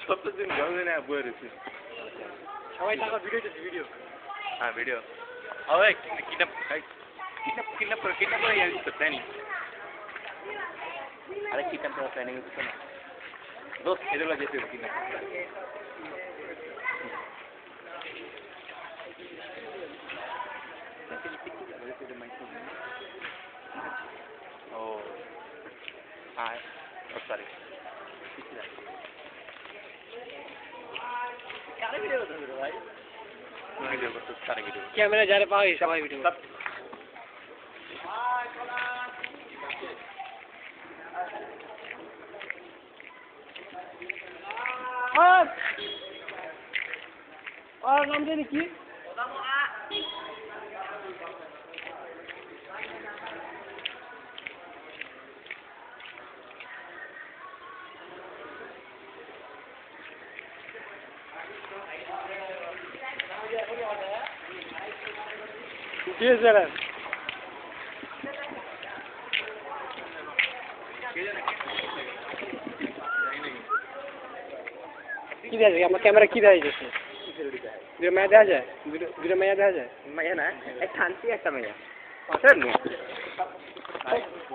যতদিন গেলে না বয়ে রয়েছে সবাই টাকা ভিডিও দিচ্ছে ভিডিও হ্যাঁ ভিডিও ওই কিডন্যাপ কিডন্যাপ করে ইয়ে দিচ্ছে প্ল্যানিং আরে কিডন্যাপ করার প্ল্যানিং হচ্ছে না দোস্ত এগুলো যেতে হবে কিডন্যাপ ও হ্যাঁ সরি ক্যামেরা যারা পাওয়া সবাই ভিডিও আর নাম জানি কি Yes, sir. কি দেখা যায় আমার ক্যামেরা কি দেখা যাচ্ছে দুটো মেয়ে দেখা যায় দুটো মেয়ে দেখা যায় মাইয়া না এক শান্তি একটা মাইয়া